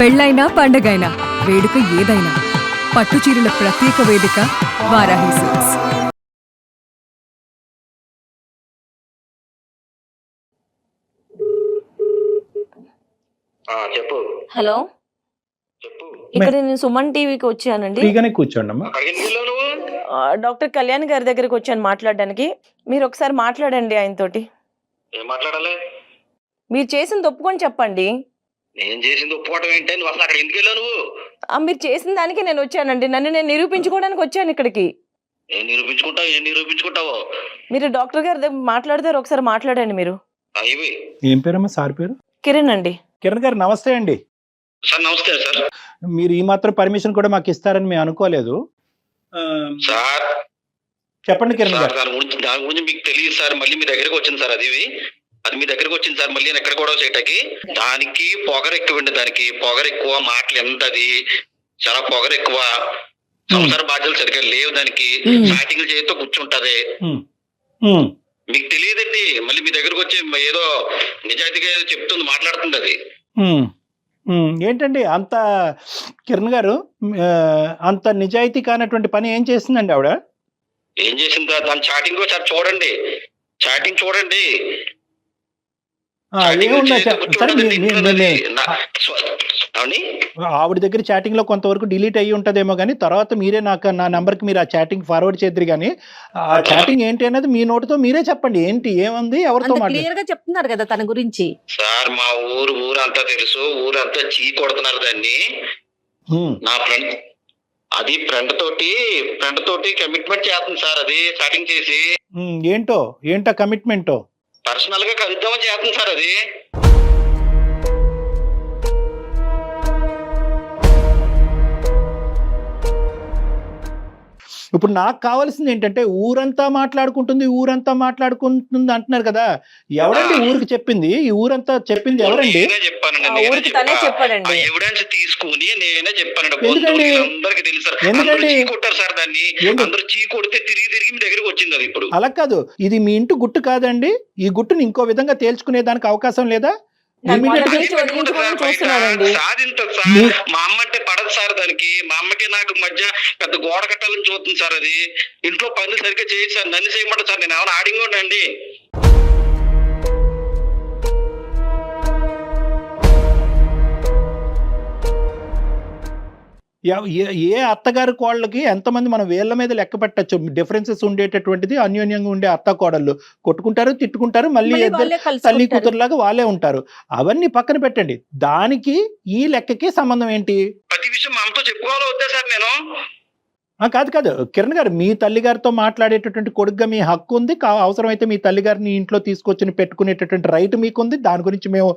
పెళ్ళైనా పండగైనా వేడుక ఏదైనా పట్టుచీరల ప్రత్యేక వేదిక వారాహి సిల్క్స్. చెప్పు. హలో, చెప్పు. ఇక్కడ నేను సుమన్ టీవీకి వచ్చానండి. ఫ్రీగానే కూర్చోండి అమ్మా. అక్కడికి వెళ్ళావు నువ్వు? డాక్టర్ కళ్యాణ్ గారి దగ్గరికి వచ్చాను మాట్లాడడానికి. మీరు ఒకసారి మాట్లాడండి ఆయనతోటి. ఏం మాట్లాడాలి? మీరు చేసింది ఒప్పుకొని చెప్పండి. నేను చేసింది ఒప్పుకోవటం ఏంటి? నువ్వు అసలు అక్కడ ఎందుకు వెళ్ళావు నువ్వు? మీరు చేసిన దానికి నేను వచ్చానండి. నన్ను నేను నిరూపించుకోవడానికి వచ్చాను ఇక్కడికి. ఏం నిరూపించుకుంటావు? మీరు డాక్టర్ గారి దగ్గర మాట్లాడతారు, ఒకసారి మాట్లాడండి మీరు. ఇవి ఏం పేరమ్మా సార్ పేరు? కిరణ్ అండి. కిరణ్ గారు నమస్తే అండి. సార్ నమస్తే సార్. మీరు ఈ మాత్రం పర్మిషన్ కూడా మాకు ఇస్తారని మేము అనుకోలేదు. సార్ చెప్పండి కిరణ్ సార్, గారు. దాని గురించి మీకు తెలియదు సార్. మళ్ళీ మీ దగ్గరకు వచ్చింది సార్. అది మీ దగ్గరకు వచ్చింది సార్. మళ్ళీ నేను ఎక్కడ కూడా చేయటానికి దానికి పొగరు ఎక్కువండి. దానికి పొగరు ఎక్కువ, మాటలు ఎంత, అది చాలా పొగరు ఎక్కువ. సంసార బాధ్యతలు సరిగ్గా లేవు దానికి. స్టార్టింగ్ చేతితో కూర్చుంటది. మీకు తెలియదండి. మళ్ళీ మీ దగ్గరకు వచ్చి ఏదో నిజాయితీగా ఏదో చెప్తుంది, మాట్లాడుతుంది అది. ఏంటండి అంత కిరణ్ గారు అంత నిజాయితీ కానటువంటి పని ఏం చేసిందండి ఆవిడ? ఏం చేసిందా? దాని చాటింగ్ ఒకసారి చూడండి. చాటింగ్ చూడండి. ఆవిడ దగ్గర చాటింగ్ లో కొంతవరకు డిలీట్ అయ్యి ఉంటదేమో కానీ తర్వాత మీరే నా నంబర్ కి మీరు ఆ చాటింగ్ ఫార్వర్డ్ చేద్దరు కానీ ఆ చాటింగ్ ఏంటి అనేది మీ నోటితో మీరే చెప్పండి. ఏంటి, ఏముంది, ఎవరితో క్లియర్ గా చెప్తున్నారు కదా తన గురించి. సార్ మా ఊరంతా తెలుసు. ఊరంతా చీ కొడుతున్నారు దాన్ని. నా ఫ్రెండ్ అది ఫ్రెండ్ తోటి కమిట్మెంట్ చేస్తుంది సార్. అది చాటింగ్ చేసి ఏంటో కమిట్మెంట్ పర్సనల్ గా కలుద్దామని చేస్తుంది సార్. అది ఇప్పుడు నాకు కావాల్సింది ఏంటంటే ఊరంతా మాట్లాడుకుంటుంది అంటున్నారు కదా. ఎవరండి ఊరికి చెప్పింది? ఈ ఊరంతా చెప్పింది ఎవరండి? ఊరికి తనే చెప్పాడండి. ఎవిడెన్స్ తీసుకుని నేనే చెప్పానండి. ఎందుకండి? అందరికి తెలుసు ఎందుకండి? కొట్టారు సార్ దాన్ని. అందరూ చీ కొడితే తిరిగి మీ దగ్గరికి వచ్చింది అది. ఇప్పుడు అలా కాదు, ఇది మీ ఇంటి గుట్టు కాదండి. ఈ గుట్టుని ఇంకో విధంగా తేల్చుకునే దానికి అవకాశం లేదా? చూస్తున్నారండి. సాధించదు సార్. మా అమ్మ అంటే పడదు సార్ దానికి. మా అమ్మకి నాకు మధ్య పెద్ద గోడ కట్టాలని చూస్తుంది సార్. అది ఇంట్లో పనులు సరిగ్గా చేయదు సార్. నన్ను చేయమంటారు సార్. నేను ఏమైనా ఆడింగ్ అండి? ఏ అత్తగారి కోళ్ళకి ఎంతమంది మనం వేళ్ల మీద లెక్క పెట్టచ్చు. డిఫరెన్సెస్ ఉండేటటువంటిది. అన్యోన్యంగా ఉండే అత్త కోడళ్ళు కొట్టుకుంటారు, తిట్టుకుంటారు, మళ్ళీ తల్లి కూతురులాగా వాళ్ళే ఉంటారు. అవన్నీ పక్కన పెట్టండి. దానికి ఈ లెక్కకి సంబంధం ఏంటి? ప్రతి విషయం మా అమ్మతో చెప్పుకోవాలో వద్దా సార్ నేను? కాదు కిరణ్ గారు, మీ తల్లిగారితో మాట్లాడేటటువంటి కొడుకుగా మీ హక్కు ఉంది. అవసరమైతే మీ తల్లిగారిని ఇంట్లో తీసుకొచ్చి పెట్టుకునేటటువంటి రైట్ మీకుంది. దాని గురించి మేము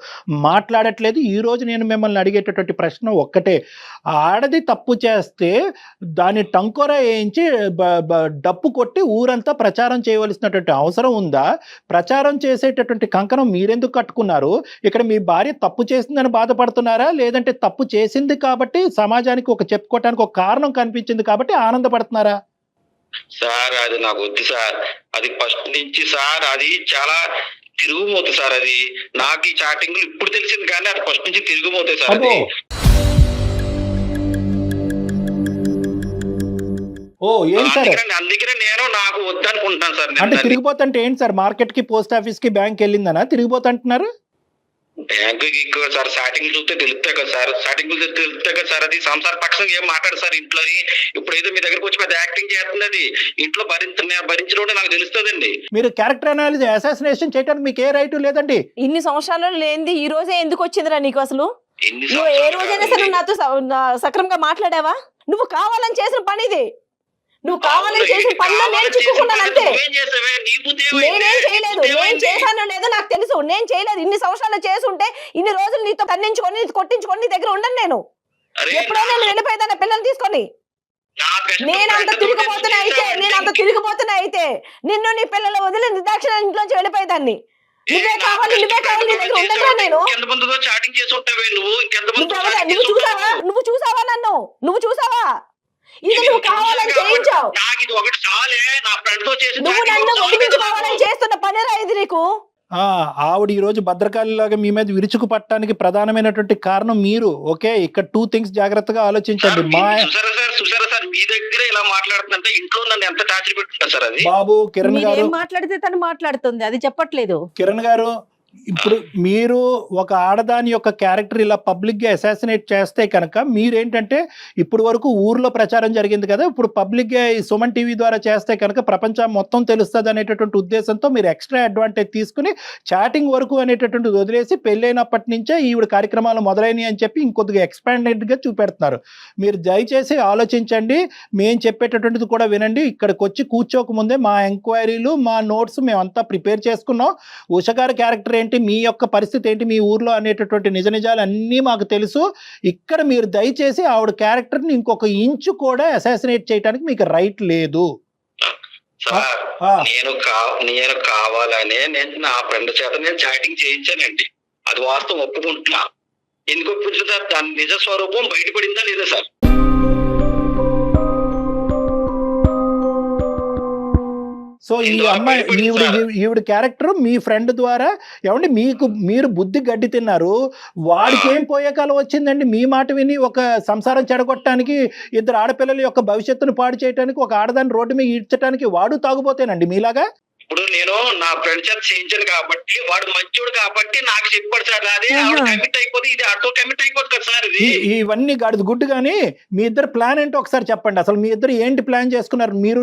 మాట్లాడట్లేదు. ఈ రోజు నేను మిమ్మల్ని అడిగేటటువంటి ప్రశ్న ఒక్కటే. ఆడది తప్పు చేస్తే దాన్ని టంకోరా వేయించి డప్పు కొట్టి ఊరంతా ప్రచారం చేయవలసినటువంటి అవసరం ఉందా? ప్రచారం చేసేటటువంటి కంకణం మీరెందుకు కట్టుకున్నారు? ఇక్కడ మీ భార్య తప్పు చేసిందని బాధపడుతున్నారా, లేదంటే తప్పు చేసింది కాబట్టి సమాజానికి చెప్పుకోవటానికి ఒక కారణం కనిపించింది కాబట్టి ఆనందపడుతున్నారా? సార్ అది నాకు వద్దు సార్. అది ఫస్ట్ నుంచి సార్ అది చాలా తిరుగుమోతు సార్. అది నాకు ఈ చాటింగ్ ఇప్పుడు తెలిసింది కానీ అది ఫస్ట్ నుంచి తిరుగుమోతాయి సార్. అది అందుకనే నేను నాకు వద్దనుకుంటున్నాను సార్. అంటే తిరిగిపోతుంటే ఏంటి సార్? మార్కెట్ కి, పోస్ట్ ఆఫీస్ కి, బ్యాంక్ వెళ్ళిందనా తిరిగిపోతుంటున్నారు? బ్యాంకు ఎక్కువ సార్. స్టార్టింగ్ చూస్తే తెలుస్తాయి కదా సార్. స్టార్టింగ్ తెలుస్తాయి కదా సార్. అది సంసార పక్షం ఏం మాట్లాడు సార్ ఇంట్లో. ఇప్పుడు ఏదో మీ దగ్గరకు వచ్చి పెద్ద యాక్టింగ్ చేస్తుంది. అది ఇంట్లో భరించడం నాకు తెలుస్తుందండి. మీరు క్యారెక్టర్ అనాలిసిస్ అసాసినేషన్ చేయడానికి మీకు ఏ రైట్ లేదండి. ఇన్ని సంవత్సరాలు లేనిది ఈ రోజే ఎందుకు వచ్చిందిరా నీకు? అసలు నువ్వు ఏ రోజైనా సరే నాతో సక్రమంగా మాట్లాడావా? నువ్వు కావాలని చేసిన పని ఇది. నువ్వు కావాలని చేసిన పనిలో నేను చిక్కుకున్నాను అంతే. నేనేం చేయలేదు. నేను చేశానో లేదో నాకు తెలుసు. నేను చేయలేదు. ఇన్ని సంవత్సరాలు చేసి ఉంటే ఇన్ని రోజులు నీతో కన్నించుకొని, కొట్టించుకొని నీ దగ్గర ఉండను నేను. ఎప్పుడో నేను వెళ్ళిపోయేదాన్ని పిల్లల్ని తీసుకొని. నేను అంత తిరిగిపోతున్నా అయితే నిన్ను నీ పిల్లలు వదిలి నిర్దాక్షిణ ఇంట్లోంచి వెళ్ళిపోయేదాన్ని. నువ్వే కావాలి నీ దగ్గర ఉండదురా నేను. నువ్వు చూసావా నన్ను? నువ్వు చూసావా? ఇది నువ్వు కావాలని చేయించావు. నువ్వు నన్ను వదిలించుకోవాలని చేస్తున్న పనిరా ఇది నీకు. ఆవిడ ఈ రోజు భద్రకాళిలాగా మీ మీద విరుచుకు పట్టడానికి ప్రధానమైనటువంటి కారణం మీరు. ఓకే, ఇక్కడ 2 థింగ్స్ జాగ్రత్తగా ఆలోచించండి. చూసారా సార్ మీ దగ్గర ఇలా మాట్లాడుతుందంటే ఇంట్లో నన్ను ఎంత టార్చర్ పెట్టుకుంటారు సార్ అది. బాబు కిరణ్ మీరు గారు, ఏం మాట్లాడితే తను మాట్లాడుతుంది, అది చెప్పట్లేదు. కిరణ్ గారు, ఇప్పుడు మీరు ఒక ఆడదాని యొక్క క్యారెక్టర్ ఇలా పబ్లిక్ గా అసాసినేట్ చేస్తే కనుక మీరేంటంటే ఇప్పుడు వరకు ఊర్లో ప్రచారం జరిగింది కదా, ఇప్పుడు పబ్లిక్ గా ఈ సుమన్ టీవీ ద్వారా చేస్తే కనుక ప్రపంచం మొత్తం తెలుస్తుంది అనేటటువంటి ఉద్దేశంతో మీరు ఎక్స్ట్రా అడ్వాంటేజ్ తీసుకుని చాటింగ్ వరకు అనేటటువంటిది వదిలేసి పెళ్ళైనప్పటి నుంచే ఈవిడ కార్యక్రమాలు మొదలైనవి అని చెప్పి ఇంకొద్దిగా ఎక్స్పాండెడ్ గా చూపెడుతున్నారు. మీరు దయచేసి ఆలోచించండి, మేము చెప్పేటటువంటిది కూడా వినండి. ఇక్కడికి వచ్చి కూర్చోక ముందే మా ఎంక్వైరీలు, మా నోట్స్ మేమంతా ప్రిపేర్ చేసుకున్నాం. ఉష గారి క్యారెక్టర్ ఏంటి, మీ యొక్క పరిస్థితి ఏంటి మీ ఊర్లో అనేటటువంటి నిజ నిజాలు అన్నీ మాకు తెలుసు. ఇక్కడ మీరు దయచేసి ఆవిడ క్యారెక్టర్ని ఇంకొక ఇంచు కూడా అసాసినేట్ చేయడానికి మీకు రైట్ లేదు. నేను కావాలనే నేను నా ఫ్రెండ్ చేత నేను చాటింగ్ చేయించానండి, అది వాస్తవం ఒప్పుకుంటున్నా. ఎందుకు ఒప్పుకుంటున్నా సార్? దాని నిజ స్వరూపం బయటపడిందా లేదా సార్? సో ఈ అమ్మాయి ఈవిడ క్యారెక్టర్ మీ ఫ్రెండ్ ద్వారా ఏమండి మీరు బుద్ధి గడ్డి తిన్నారు. వాడికి ఏం పోయే కాలం వచ్చిందండి? మీ మాట విని ఒక సంసారం చెడగొట్టడానికి, 2 ఆడపిల్లల యొక్క భవిష్యత్తును పాడు చేయడానికి, ఒక ఆడదాన్ని రోడ్డు మీద ఈడ్చడానికి వాడు తాగుపోతేనండి మీలాగా. ఇప్పుడు నేను నా ఫ్రెండ్ చేత చేయించాను కాబట్టి, వాడు మంచోడు కాబట్టి నాకు చెప్పాడు సార్. అదే కమిట్ అయిపోతే ఇది ఆటో కమిట్ అయిపోతుంది కదా సార్. ఇవన్నీ గాడిద గుడ్డు. కానీ మీ ఇద్దరు ప్లాన్ ఏంటో ఒకసారి చెప్పండి. అసలు మీ ఇద్దరు ఏంటి ప్లాన్ చేసుకున్నారు? మీరు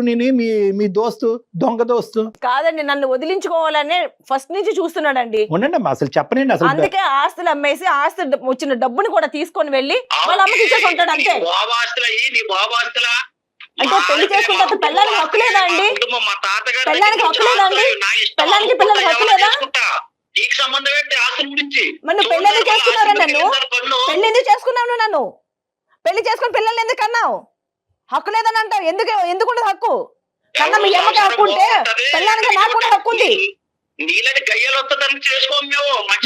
మీ దోస్తు, దొంగ దోస్తు కాదండి, నన్ను వదిలించుకోవాలనే ఫస్ట్ నుంచి చూస్తున్నాడండి. ఉండండి అమ్మా, అసలు చెప్పనండి. అసలు అందుకే ఆస్తులు అమ్మేసి ఆస్తి వచ్చిన డబ్బుని కూడా తీసుకొని వెళ్ళి వాళ్ళ అమ్మకి ఇచ్చేసుకుంటాడు అంతే. అంటే పెళ్లి చేసుకుంటే పిల్లలకి హక్కు లేదా అండి? పిల్లలకి హక్కు లేదా అండి? పిల్లలకి హక్కు లేదా? మరి పెళ్లి ఎందుకు చేసుకున్నారా? పెళ్లి ఎందుకు చేసుకున్నావు? నన్ను పెళ్లి చేసుకుని పిల్లల్ని ఎందుకు అన్నావు? హక్కు లేదని అంటావు. ఎందుకుండదు హక్కు? కన్నా మీ అమ్మకి హక్కు ఉంటే పిల్లలకి నాకు కూడా హక్కు ఉంది.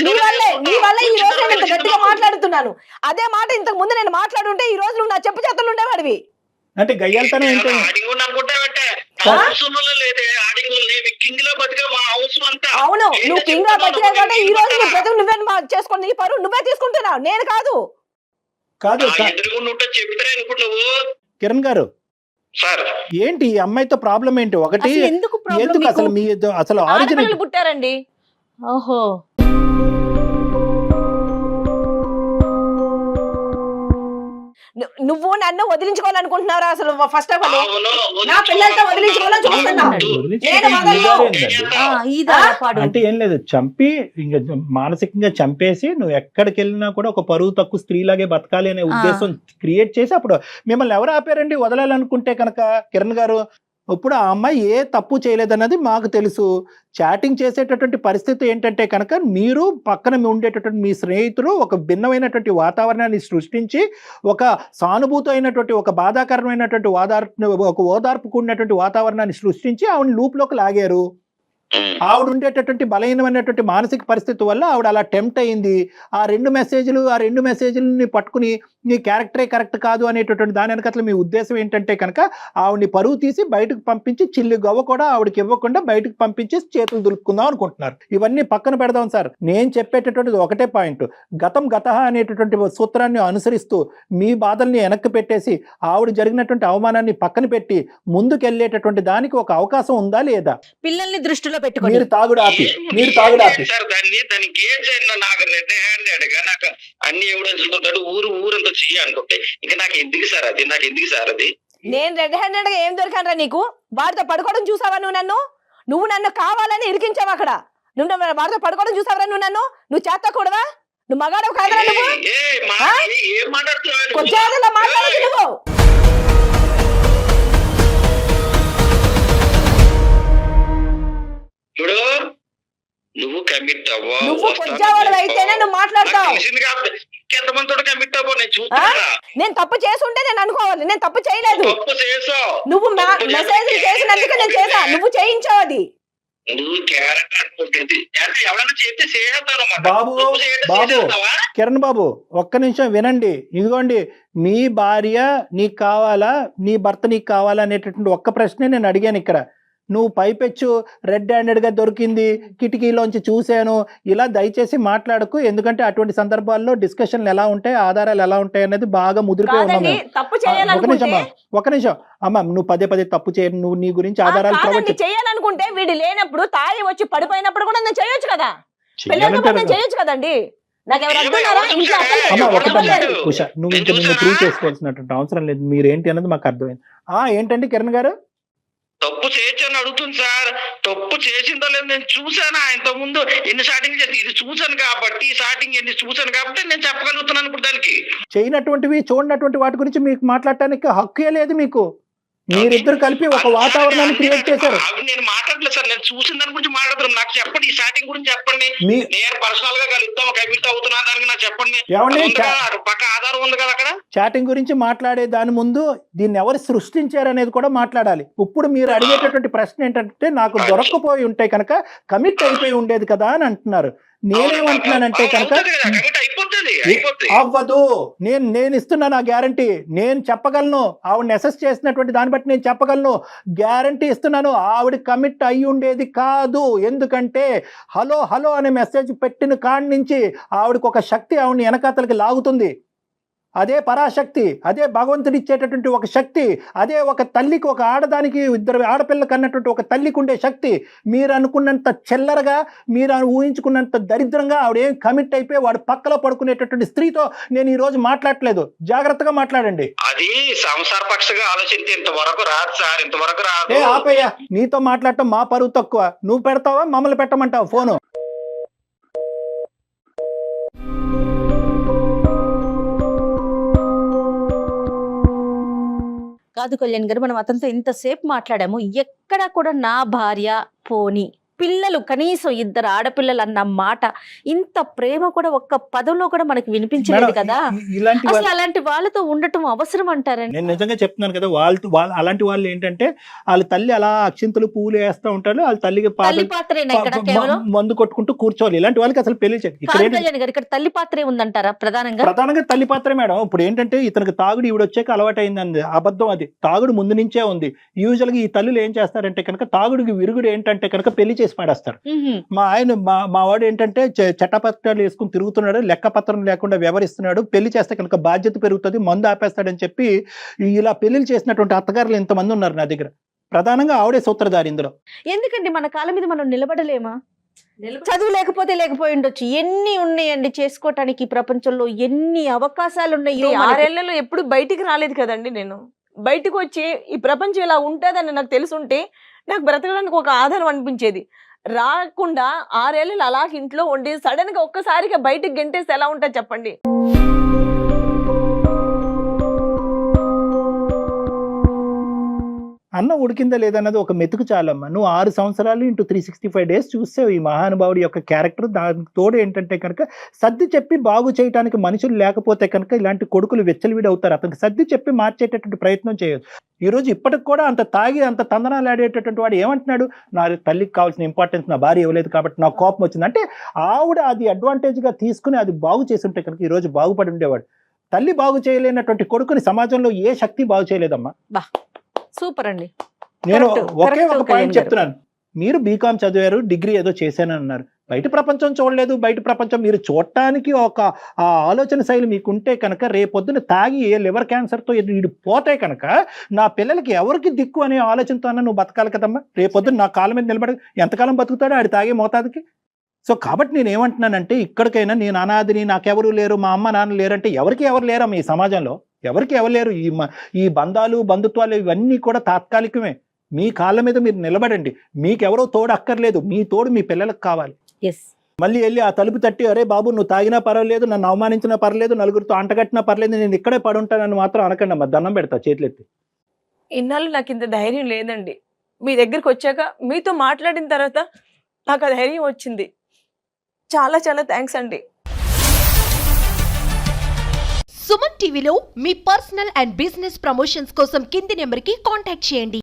నీ వల్ల ఈ రోజు నేను ఇంత గట్టిగా మాట్లాడుతున్నాను. అదే మాట ఇంతకు ముందు నేను మాట్లాడుంటే ఈ రోజు నువ్వు నా చెప్పు చేతులు ఉండేవాడివి. అంటే గయ్యాలతనం ఏంటి? అవును, నువ్వు కింగ్ గా బతికా కాబట్టి ఈ రోజు నువ్వే చేసుకుని నీ పరువు నువ్వే తీసుకుంటున్నావు, నేను కాదు. కిరణ్ గారు, ఏంటి ఈ అమ్మాయితో ప్రాబ్లం ఏంటి? ఒకటి ఎందుకు అసలు మీ అసలు ఆరిజిన్ పుట్టారండి. ఓహో, నువ్వు నన్ను వదిలించుకోవాలనుకుంటున్నారా? అసలు ఫస్ట్ ఆఫ్ ఆల్ నా పిల్లలతో వదిలించుకోవాలని చూస్తున్నావు. అంటే ఏం లేదు, చంపి ఇంకా మానసికంగా చంపేసి నువ్వు ఎక్కడికి వెళ్ళినా కూడా ఒక పరువు తక్కువ స్త్రీలాగే బతకాలి అనే ఉద్దేశం క్రియేట్ చేసి అప్పుడు మిమ్మల్ని ఎవరు ఆపారండి వదలాలనుకుంటే కనుక? కిరణ్ గారు, ఇప్పుడు ఆ అమ్మాయి ఏ తప్పు చేయలేదన్నది మాకు తెలుసు. చాటింగ్ చేసేటటువంటి పరిస్థితి ఏంటంటే కనుక మీరు పక్కన ఉండేటటువంటి మీ స్నేహితులు ఒక భిన్నమైనటువంటి వాతావరణాన్ని సృష్టించి ఒక సానుభూతి అయినటువంటి ఒక బాధాకరమైనటువంటి ఒక ఓదార్పు కూడినటువంటి వాతావరణాన్ని సృష్టించి ఆవిడ లూప్లోకి లాగారు. ఆవిడ ఉండేటటువంటి బలహీనమైనటువంటి మానసిక పరిస్థితి వల్ల ఆవిడ అలా టెంప్ట్ అయింది. ఆ రెండు మెసేజ్లని పట్టుకుని నీ క్యారెక్టరే కరెక్ట్ కాదు అనేటటువంటి దాని వెనకట్ల మీ ఉద్దేశం ఏంటంటే కనుక ఆవిడని పరువు తీసి బయటకు పంపించి చిల్లి గవ్వ కూడా ఆవిడకి ఇవ్వకుండా బయటకు పంపించి చేతులు దులుపుకుందాం అనుకుంటున్నారు. ఇవన్నీ పక్కన పెడదాం సార్. నేను చెప్పేటటువంటిది ఒకటే పాయింట్. గతః అనేటటువంటి సూత్రాన్ని అనుసరిస్తూ మీ బాధల్ని వెనక్కి పెట్టేసి ఆవిడ జరిగినటువంటి అవమానాన్ని పక్కన పెట్టి ముందుకెళ్ళేటటువంటి దానికి ఒక అవకాశం ఉందా లేదా? పిల్లల్ని దృష్టిలో పెట్టుకొని మీరు తాగుడు ఆపి నాకు అన్ని ఎవడో ఊరంతా చెయ్యి అనుకుంటే ఇంకా నాకు ఎందుకు సార్ అది? నేను రెడ్ హ్యాండెడ్ గా ఏం దొరికానరా నీకు? వాడితో పడుకోవడం చూసావా నువ్వు నన్ను కావాలని ఇరికించావు అక్కడ. నువ్వు వాడితో పడుకోవడం చూసావరా నువ్వు చేస్తకూడదా? నువ్వు మగాడవు కాదరా? నువ్వు కొంచెం మాట్లాడదు నువ్వు. ఇప్పుడు నువ్వు కమిట్ అవ్వా, నువ్వు కొంచెం అయితేనే నువ్వు మాట్లాడతావు. నేను తప్పు చేసుంటే నేను అనుకోవాలి. నేను తప్పు చేయలేదు. నువ్వు మెసేజ్ చేసినందుకు నేను చేసా, నువ్వు చేయించావు అది. బాబు కిరణ్ బాబు, ఒక్క నిమిషం వినండి. ఇదిగోండి, మీ భార్య నీకు కావాలా, నీ భర్త నీకు కావాలా అనేటటువంటి ఒక్క ప్రశ్నే నేను అడిగాను ఇక్కడ. నువ్వు పైపెచ్చు రెడ్ హ్యాండెడ్ గా దొరికింది, కిటికీలోంచి చూశాను, ఇలా దయచేసి మాట్లాడకు. ఎందుకంటే అటువంటి సందర్భాల్లో డిస్కషన్లు ఎలా ఉంటాయి, ఆధారాలు ఎలా ఉంటాయి అనేది బాగా ముదిరిపోయి ఉన్నాం కాదండి, మేము. తప్పు ఒక నిమిషం చేయాలనుకుంటే అమ్మా, ఒక నిమిషం అమ్మా, నువ్వు పదే పదే తప్పు చేయను. నువ్వు నీ గురించి ఆధారాలు కాదండి, ప్రొవైడ్ చేయాలనుకుంటే వీడు లేనప్పుడు తాగి వచ్చి పడిపోయినప్పుడు కూడా నేను చేయొచ్చు కదా, పిల్లలతో నేను చేయొచ్చు కదండి. నాకు ఎవరు అడ్డున్నారా? ఇంట్లో అసలు అమ్మా ఎవరు ఒకటమ్మా అడ్డున్నారు? ఉషా, నువ్వు ఇంకా నిన్ను ప్రూవ్ చేసుకోవాల్సినటువంటి అవసరం లేదు. మీరేంటి అన్నది మాకు అర్థమైంది. ఏంటండి కిరణ్ గారు? తప్పు చేయొచ్చు అని అడుగుతుంది సార్. తప్పు చేసిందో లేదు నేను చూసాను. ఇంత ముందు ఎన్ని స్టార్టింగ్ చేసి ఇది చూసాను కాబట్టి, స్టార్టింగ్ ఎన్ని చూసాను కాబట్టి నేను చెప్పగలుగుతున్నాను ఇప్పుడు దానికి. చేయనటువంటివి చూడనటువంటి వాటి గురించి మీకు మాట్లాడటానికి హక్కే లేదు మీకు. మీరిద్దరు కలిపి ఒక వాతావరణాన్ని క్రియేట్ చేశారు. అవి నేను మాట్లాడలేదు సార్, నేను చూసిన దాని గురించి మాట్లాడుతున్నాను. నాకు చెప్పండి, ఈ స్టార్టింగ్ గురించి చెప్పండి. మీ- నేను పర్సనల్ గా కలుద్దాం, కమిట్ అవుతున్నా దానికి నాకు చెప్పండి. ఏమండి? అది ఉంది కదా, అటు పక్క ఆధారం ఉంది కదా అక్కడ. చాటింగ్ గురించి మాట్లాడే దాని ముందు దీన్ని ఎవరు సృష్టించారు అనేది కూడా మాట్లాడాలి. ఇప్పుడు మీరు అడిగేటటువంటి ప్రశ్న ఏంటంటే, నాకు దొరక్కపోయి ఉంటే కనుక కమిట్ అయిపోయి ఉండేది కదా అని అంటున్నారు. నేనేమంటున్నానంటే కనుక కమిట్ అయిపోతుంది. అవ్వదు. నేను ఇస్తున్నాను ఆ గ్యారంటీ. నేను చెప్పగలను, ఆవిడని అసెస్ చేసినటువంటి దాన్ని బట్టి నేను చెప్పగలను, గ్యారంటీ ఇస్తున్నాను. ఆవిడ కమిట్ అయి ఉండేది కాదు. ఎందుకంటే హలో హలో అనే మెసేజ్ పెట్టిన కాడి నుంచి ఆవిడకి ఒక శక్తి ఆవిడని వెనకాతలకి లాగుతుంది. అదే పరాశక్తి, అదే భగవంతుడు ఇచ్చేటటువంటి ఒక శక్తి, అదే ఒక తల్లికి, ఒక ఆడదానికి, ఇద్దరు ఆడపిల్లకి అన్నటువంటి ఒక తల్లికి ఉండే శక్తి. మీరు అనుకున్నంత చిల్లరగా, మీరు ఊహించుకున్నంత దరిద్రంగా ఆవిడేం కమిట్ అయిపోయి వాడు పక్కలో పడుకునేటటువంటి స్త్రీతో నేను ఈ రోజు మాట్లాడలేదు. జాగ్రత్తగా మాట్లాడండి. అది సంసార పక్షగా ఆలోచిస్తే ఇంతవరకు రాదు సార్, ఇంతవరకు రాదు. ఆపయ్యా, నీతో మాట్లాడటం మా పరువు తక్కువ. నువ్వు పెడతావా, మమ్మల్ని పెట్టమంటావు ఫోను? కాదు కళ్యాణ్ గారు, మనం అతనితో ఇంతసేపు మాట్లాడాము, ఎక్కడా కూడా నా భార్య పోని పిల్లలు, కనీసం ఇద్దరు ఆడపిల్లలు అన్న మాట, ఇంత ప్రేమ కూడా ఒక్క పదంలో కూడా మనకి వినిపించలేదు కదా. ఇలాంటి అసలు అలాంటి వాళ్ళతో ఉండటం అవసరం అంటారండి? నేను నిజంగా చెప్తున్నాను కదా, వాళ్ళు అలాంటి వాళ్ళు ఏంటంటే, వాళ్ళ తల్లి అలా అక్షింతలు పూలు వేస్తూ ఉంటారు, వాళ్ళ తల్లికి తల్లి పాత్రేనా ఇక్కడ కేవలం? మందు కొట్టుకుంటూ కూర్చోవాలి. ఇలాంటి వాళ్ళకి అసలు పెళ్లి కాదు కళ్యాణ్ గారు, ఇక్కడ తల్లి పాత్రే ఉందంటారా ప్రధానంగా? ప్రధానంగా తల్లి పాత్రే మేడం. ఇప్పుడు ఏంటంటే, ఇతనికి తాగుడు ఈవిడ వచ్చాక అలవాటు అయింది. అబద్ధం అది. తాగుడు ముందు నుంచే ఉంది. యూజువల్ గా ఈ తల్లులు ఏం చేస్తారంటే కనుక, తాగుడికి విరుగుడు ఏంటంటే కనుక పెళ్లి చేసి పాడేస్తారు. మా వాడు ఏంటంటే చట్టపత్రాలు వేసుకుని తిరుగుతున్నాడు, లెక్కపత్రం లేకుండా వ్యవహరిస్తున్నాడు, పెళ్లి చేస్తే కనుక బాధ్యత పెరుగుతుంది, మందు ఆపేస్తాడని చెప్పి ఇలా పెళ్లిళ్ళు చేసినటువంటి అత్తగారులు ఇంతమంది ఉన్నారు నా దగ్గర. ప్రధానంగా ఆవిడే సూత్రధారి ఇందులో. ఎందుకండి మన కాళ్ళ మీద మనం నిలబడలేమా? చదువు లేకపోతే లేకపోయి ఉండొచ్చు, ఎన్ని ఉన్నాయండి చేసుకోవటానికి ప్రపంచంలో, ఎన్ని అవకాశాలు ఉన్నాయి. 6 ఏళ్లలో ఎప్పుడు బయటికి రాలేదు కదండి. నేను బయటకు వచ్చి ఈ ప్రపంచం ఇలా ఉంటుందని నాకు తెలుసుంటే నాకు బ్రతకడానికి ఒక ఆధారం అనిపించేది. రాకుండా 6 ఏళ్ళు అలాగే ఇంట్లో ఉండి సడన్ గా ఒక్కసారిగా బయటికి గెంటేస్తే ఎలా ఉంటుంది చెప్పండి. అన్నం ఉడికిందా లేదన్నది ఒక మెతుకు చాలమ్మా. నువ్వు 6 సంవత్సరాలు ఇంటూ 365 డేస్ చూసావు ఈ మహానుభావుడి యొక్క క్యారెక్టర్. దానికి తోడు ఏంటంటే కనుక, సర్ది చెప్పి బాగు చేయడానికి మనుషులు లేకపోతే కనుక ఇలాంటి కొడుకులు వెచ్చలివిడి అవుతారు. అతనికి సర్ది చెప్పి మార్చేటటువంటి ప్రయత్నం చేయొచ్చు. ఈ రోజు ఇప్పటికి కూడా అంత తాగి అంత తందనాలు ఆడేటటువంటి వాడు ఏమంటున్నాడు, నా తల్లికి కావాల్సిన ఇంపార్టెన్స్ నా భార్య ఇవ్వలేదు కాబట్టి నాకు కోపం వచ్చింది అంటే, ఆవిడ అది అడ్వాంటేజ్ గా తీసుకుని అది బాగు చేసి ఉంటే కనుక ఈ రోజు బాగుపడి ఉండేవాడు. తల్లి బాగు చేయలేనటువంటి కొడుకుని సమాజంలో ఏ శక్తి బాగు చేయలేదమ్మా. సూపర్ అండి. నేను ఒకే కరెక్ట్ ఒక పాయింట్ చెప్తున్నాను. మీరు బీకామ్ చదివారు, డిగ్రీ ఏదో చేశానని అన్నారు, బయట ప్రపంచం చూడలేదు. బయట ప్రపంచం మీరు చూడటానికి ఒక ఆలోచన శైలి మీకు ఉంటే కనుక, రేపొద్దున తాగి ఏ లివర్ క్యాన్సర్తో వీడు పోతే కనుక నా పిల్లలకి ఎవరికి దిక్కు అనే ఆలోచనతో అన్న నువ్వు బతకాలి కదమ్మా. రేపొద్దున నా కాళ్ళ మీద నిలబడి ఎంతకాలం బతుకుతాడో ఆడి తాగే మోతాదుకి. సో కాబట్టి నేను ఏమంటున్నానంటే, ఇక్కడికైనా నేను అనాథిని, నాకెవరు లేరు, మా అమ్మ నాన్న లేరంటే ఎవరికి ఎవరు లేరమ్మా ఈ సమాజంలో. ఎవరికి ఎవరు లేరు. ఈ బంధాలు బంధుత్వాలు ఇవన్నీ కూడా తాత్కాలికమే. మీ కాళ్ళ మీద మీరు నిలబడండి. మీకెవరో తోడు అక్కర్లేదు, మీ తోడు మీ పిల్లలకు కావాలి. మళ్ళీ వెళ్ళి ఆ తలుపు తట్టి, అరే బాబు నువ్వు తాగినా పర్వాలేదు, నన్ను అవమానించినా పర్లేదు, నలుగురితో అంటగట్టినా పర్లేదు, నేను ఇక్కడే పడుంటానని మాత్రం అనకండి అమ్మా. దండం పెడతా చేతులెత్తి. ఇన్నాళ్ళు నాకు ఇంత ధైర్యం లేదండి. మీ దగ్గరికి వచ్చాక మీతో మాట్లాడిన తర్వాత నాకు ఆ ధైర్యం వచ్చింది. చాలా చాలా థ్యాంక్స్ అండి. సుమన్ టీవీలో మీ పర్సనల్ అండ్ బిజినెస్ ప్రమోషన్స్ కోసం కింది నెంబర్కి కాంటాక్ట్ చేయండి.